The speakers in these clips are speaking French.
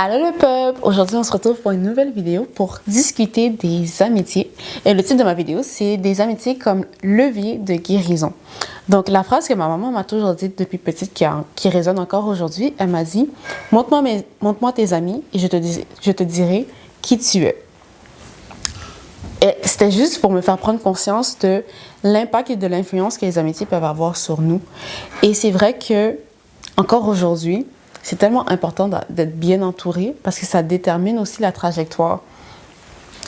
Allô le peuple! Aujourd'hui, on se retrouve pour une nouvelle vidéo pour discuter des amitiés. Et le titre de ma vidéo, c'est des amitiés comme levier de guérison. Donc, la phrase que ma maman m'a toujours dite depuis petite, qui résonne encore aujourd'hui, elle m'a dit « Montre-moi tes amis et je te dirai qui tu es. » Et c'était juste pour me faire prendre conscience de l'impact et de l'influence que les amitiés peuvent avoir sur nous. Et c'est vrai que, encore aujourd'hui, c'est tellement important d'être bien entouré parce que ça détermine aussi la trajectoire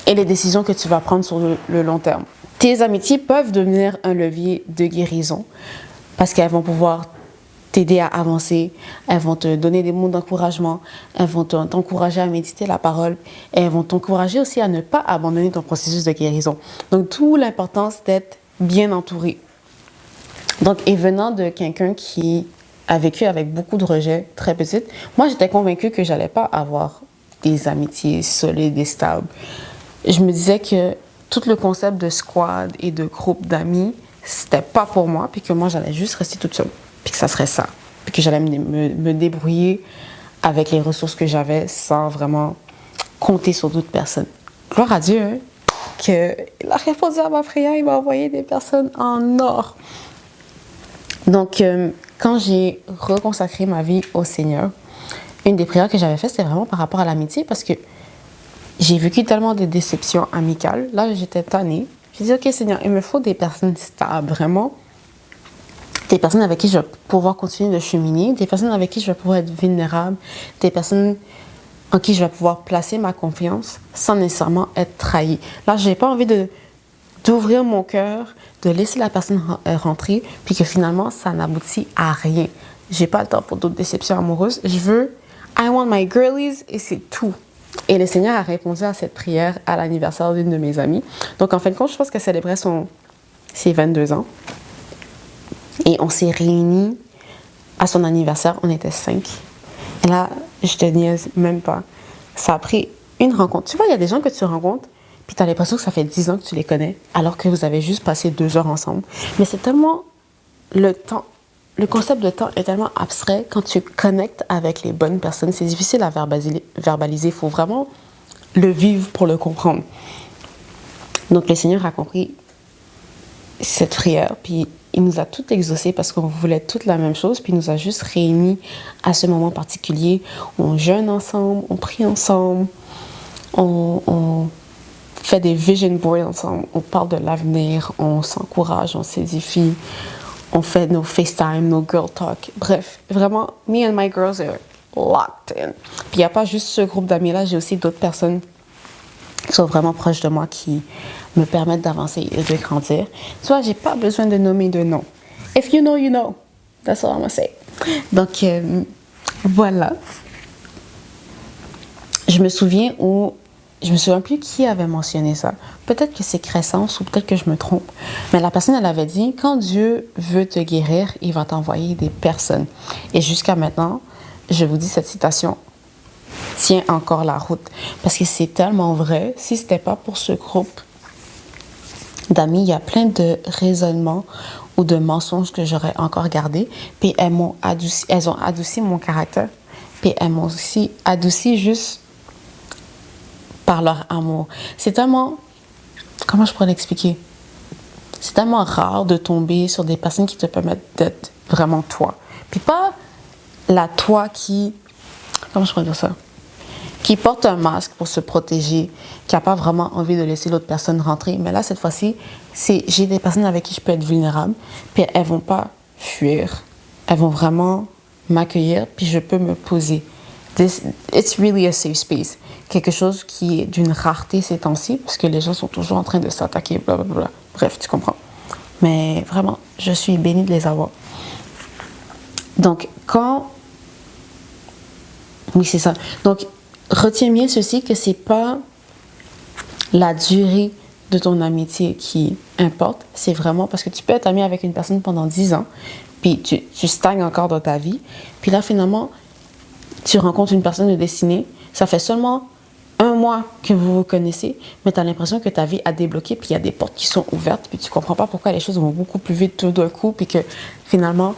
et les décisions que tu vas prendre sur le long terme. Tes amitiés peuvent devenir un levier de guérison parce qu'elles vont pouvoir t'aider à avancer, elles vont te donner des mots d'encouragement, elles vont t'encourager à méditer la parole et elles vont t'encourager aussi à ne pas abandonner ton processus de guérison. Donc, toute l'importance d'être bien entouré. Donc, et venant de quelqu'un qui a vécu avec beaucoup de rejets très petite, moi, j'étais convaincue que j'allais pas avoir des amitiés solides et stables. Je me disais que tout le concept de squad et de groupe d'amis, c'était pas pour moi, puis que moi, j'allais juste rester toute seule, puis que ça serait ça, puis que j'allais me débrouiller avec les ressources que j'avais sans vraiment compter sur d'autres personnes. Gloire à Dieu, hein, qu'il a répondu à ma prière, il m'a envoyé des personnes en or. Donc, quand j'ai reconsacré ma vie au Seigneur, une des prières que j'avais faites, c'était vraiment par rapport à l'amitié parce que j'ai vécu tellement de déceptions amicales. Là, j'étais tannée. J'ai dit, OK, Seigneur, il me faut des personnes stables, vraiment. Des personnes avec qui je vais pouvoir continuer de cheminer, des personnes avec qui je vais pouvoir être vulnérable, des personnes en qui je vais pouvoir placer ma confiance sans nécessairement être trahie. Là, je n'ai pas envie d'ouvrir mon cœur, de laisser la personne rentrer, puis que finalement, ça n'aboutit à rien. J'ai pas le temps pour d'autres déceptions amoureuses. Je veux, I want my girlies, et c'est tout. Et le Seigneur a répondu à cette prière à l'anniversaire d'une de mes amies. Donc, en fin de compte, je pense qu'elle célébrait ses 22 ans. Et on s'est réunis à son anniversaire. On était 5. Et là, je te niaise même pas. Ça a pris une rencontre. Tu vois, il y a des gens que tu rencontres, puis tu as l'impression que ça fait 10 ans que tu les connais, alors que vous avez juste passé 2 heures ensemble. Mais c'est tellement le temps. Le concept de temps est tellement abstrait quand tu connectes avec les bonnes personnes. C'est difficile à verbaliser. Il faut vraiment le vivre pour le comprendre. Donc, le Seigneur a compris cette prière, puis il nous a tout exaucé parce qu'on voulait toute la même chose, puis il nous a juste réunis à ce moment particulier où on jeûne ensemble, on prie ensemble, on fait des vision boards ensemble, on parle de l'avenir, on s'encourage, on s'édifie, on fait nos FaceTime, nos girl talk. Bref, vraiment, me and my girls are locked in. Puis il n'y a pas juste ce groupe d'amis-là, j'ai aussi d'autres personnes qui sont vraiment proches de moi qui me permettent d'avancer et de grandir. Tu vois, j'ai pas besoin de nommer de nom. If you know, you know. That's all I'm gonna say. Donc, voilà. Je me souviens plus qui avait mentionné ça. Peut-être que c'est Crescence ou peut-être que je me trompe. Mais la personne, elle avait dit, quand Dieu veut te guérir, il va t'envoyer des personnes. Et jusqu'à maintenant, je vous dis cette citation tient encore la route. Parce que c'est tellement vrai. Si ce n'était pas pour ce groupe d'amis, il y a plein de raisonnements ou de mensonges que j'aurais encore gardés. Puis elles ont adouci mon caractère. Puis elles m'ont aussi adouci juste par leur amour. C'est tellement... Comment je pourrais l'expliquer? C'est tellement rare de tomber sur des personnes qui te permettent d'être vraiment toi. Puis pas la toi qui... Comment je pourrais dire ça? Qui porte un masque pour se protéger, qui n'a pas vraiment envie de laisser l'autre personne rentrer. Mais là, cette fois-ci, j'ai des personnes avec qui je peux être vulnérable, puis elles ne vont pas fuir. Elles vont vraiment m'accueillir, puis je peux me poser. It's really a safe space. Quelque chose qui est d'une rareté ces temps-ci, parce que les gens sont toujours en train de s'attaquer, blablabla. Bref, tu comprends. Mais vraiment, je suis bénie de les avoir. Donc, oui, c'est ça. Donc, retiens bien ceci, que c'est pas la durée de ton amitié qui importe. C'est vraiment parce que tu peux être ami avec une personne pendant 10 ans, puis tu stagnes encore dans ta vie. Puis là, finalement, tu rencontres une personne de destinée. Ça fait seulement 1 mois que vous vous connaissez, mais tu as l'impression que ta vie a débloqué, puis il y a des portes qui sont ouvertes, puis tu comprends pas pourquoi les choses vont beaucoup plus vite tout d'un coup, puis que finalement,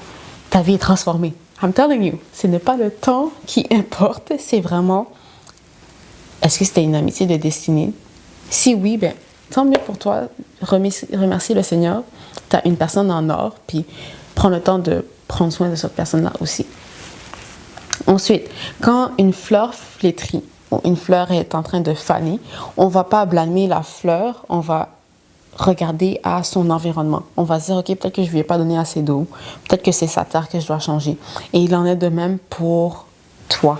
ta vie est transformée. I'm telling you, ce n'est pas le temps qui importe, c'est vraiment est-ce que c'était une amitié de destinée? Si oui, ben tant mieux pour toi. Remercie le Seigneur. Tu as une personne en or, puis prends le temps de prendre soin de cette personne-là aussi. Ensuite, quand une fleur flétrit ou une fleur est en train de faner, on ne va pas blâmer la fleur, on va regarder à son environnement. On va se dire, OK, peut-être que je ne lui ai pas donné assez d'eau, peut-être que c'est sa terre que je dois changer. Et il en est de même pour toi.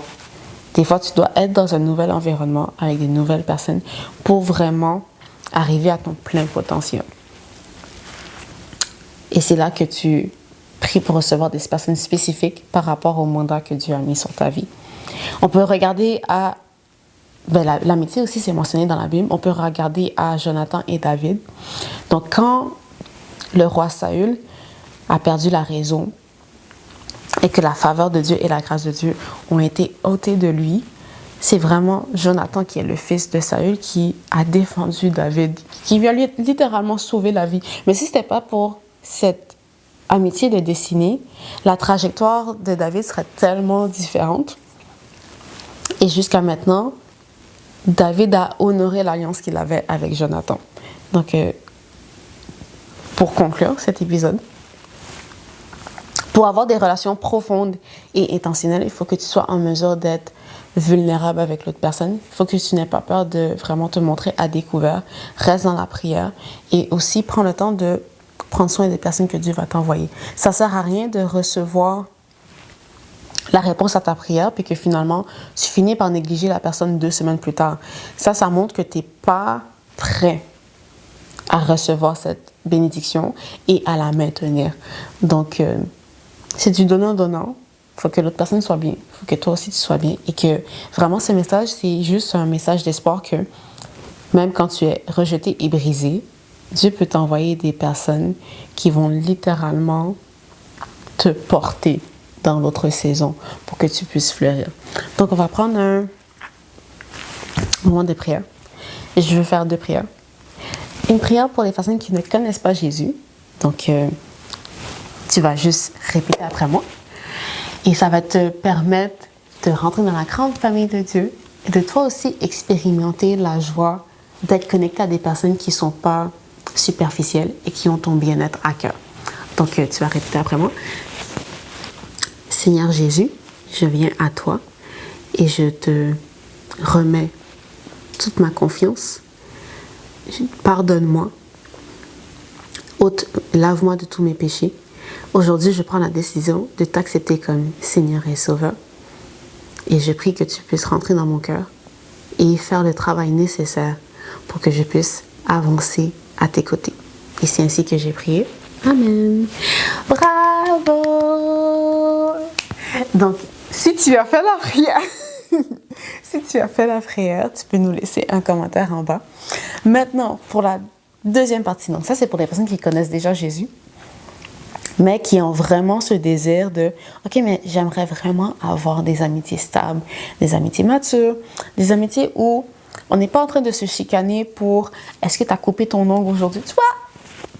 Des fois, tu dois être dans un nouvel environnement avec des nouvelles personnes pour vraiment arriver à ton plein potentiel. Et c'est là que tu pries pour recevoir des personnes spécifiques par rapport au mandat que Dieu a mis sur ta vie. On peut regarder à... l'amitié aussi, c'est mentionné dans la Bible. On peut regarder à Jonathan et David. Donc, quand le roi Saül a perdu la raison et que la faveur de Dieu et la grâce de Dieu ont été ôtées de lui, c'est vraiment Jonathan qui est le fils de Saül qui a défendu David, qui lui a littéralement sauvé la vie. Mais si ce n'était pas pour cette amitié de destinée, la trajectoire de David serait tellement différente. Et jusqu'à maintenant, David a honoré l'alliance qu'il avait avec Jonathan. Donc, pour conclure cet épisode, pour avoir des relations profondes et intentionnelles, il faut que tu sois en mesure d'être vulnérable avec l'autre personne. Il faut que tu n'aies pas peur de vraiment te montrer à découvert. Reste dans la prière et aussi prends le temps de prendre soin des personnes que Dieu va t'envoyer. Ça ne sert à rien de recevoir la réponse à ta prière puis que finalement, tu finis par négliger la personne 2 semaines plus tard. Ça montre que tu n'es pas prêt à recevoir cette bénédiction et à la maintenir. Donc, c'est du donnant-donnant. Il faut que l'autre personne soit bien. Il faut que toi aussi tu sois bien. Et que vraiment, ce message, c'est juste un message d'espoir que même quand tu es rejeté et brisé, Dieu peut t'envoyer des personnes qui vont littéralement te porter dans l'autre saison pour que tu puisses fleurir. Donc, on va prendre un moment de prière. Et je veux faire 2 prières. Une prière pour les personnes qui ne connaissent pas Jésus. Donc, tu vas juste répéter après moi. Et ça va te permettre de rentrer dans la grande famille de Dieu et de toi aussi expérimenter la joie d'être connecté à des personnes qui ne sont pas superficielles et qui ont ton bien-être à cœur. Donc, tu vas répéter après moi. Seigneur Jésus, je viens à toi et je te remets toute ma confiance. Pardonne-moi. Lave-moi de tous mes péchés. Aujourd'hui, je prends la décision de t'accepter comme Seigneur et Sauveur. Et je prie que tu puisses rentrer dans mon cœur et faire le travail nécessaire pour que je puisse avancer à tes côtés. Et c'est ainsi que j'ai prié. Amen. Bravo! Donc, si tu as fait la prière, tu peux nous laisser un commentaire en bas. Maintenant, pour la deuxième partie. Donc, ça, c'est pour les personnes qui connaissent déjà Jésus, mais qui ont vraiment ce désir de « Ok, mais j'aimerais vraiment avoir des amitiés stables, des amitiés matures, des amitiés où on n'est pas en train de se chicaner pour « Est-ce que tu as coupé ton ongle aujourd'hui? » Tu vois,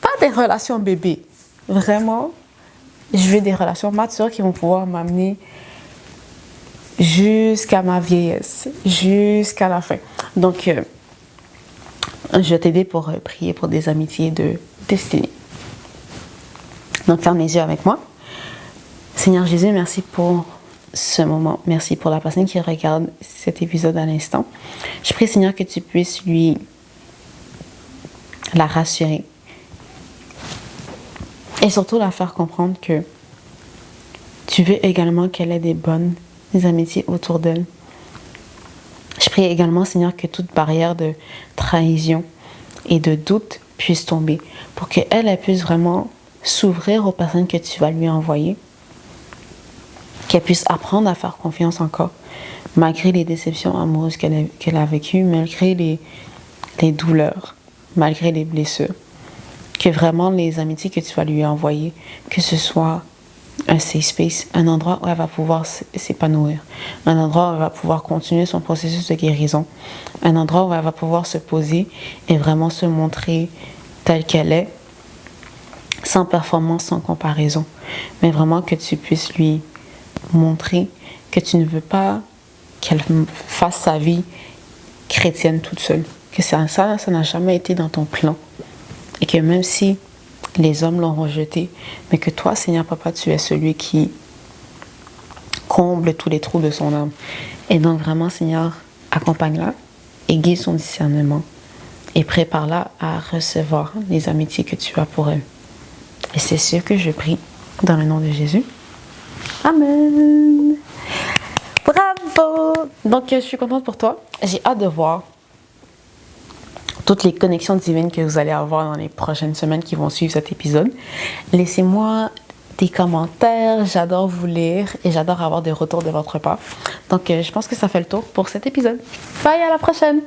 pas des relations bébés. Vraiment, je veux des relations matures qui vont pouvoir m'amener jusqu'à ma vieillesse, jusqu'à la fin. Donc, je vais t'aider pour prier pour des amitiés de destinée. Donc, ferme les yeux avec moi. Seigneur Jésus, merci pour ce moment. Merci pour la personne qui regarde cet épisode à l'instant. Je prie, Seigneur, que tu puisses la rassurer. Et surtout la faire comprendre que tu veux également qu'elle ait des bonnes amitiés autour d'elle. Je prie également, Seigneur, que toute barrière de trahison et de doute puisse tomber pour qu'elle puisse vraiment s'ouvrir aux personnes que tu vas lui envoyer, qu'elle puisse apprendre à faire confiance encore, malgré les déceptions amoureuses qu'elle a vécues, malgré les douleurs, malgré les blessures. Que vraiment les amitiés que tu vas lui envoyer, que ce soit un safe space, un endroit où elle va pouvoir s'épanouir, un endroit où elle va pouvoir continuer son processus de guérison, un endroit où elle va pouvoir se poser et vraiment se montrer telle qu'elle est, sans performance, sans comparaison, mais vraiment que tu puisses lui montrer que tu ne veux pas qu'elle fasse sa vie chrétienne toute seule. Que ça n'a jamais été dans ton plan. Et que même si les hommes l'ont rejeté, mais que toi, Seigneur Papa, tu es celui qui comble tous les trous de son âme. Et donc vraiment, Seigneur, accompagne-la, aiguise son discernement et prépare-la à recevoir les amitiés que tu as pour elle. Et c'est ce que je prie dans le nom de Jésus. Amen. Bravo. Donc, je suis contente pour toi. J'ai hâte de voir toutes les connexions divines que vous allez avoir dans les prochaines semaines qui vont suivre cet épisode. Laissez-moi des commentaires, j'adore vous lire et j'adore avoir des retours de votre part. Donc, je pense que ça fait le tour pour cet épisode. Bye, à la prochaine!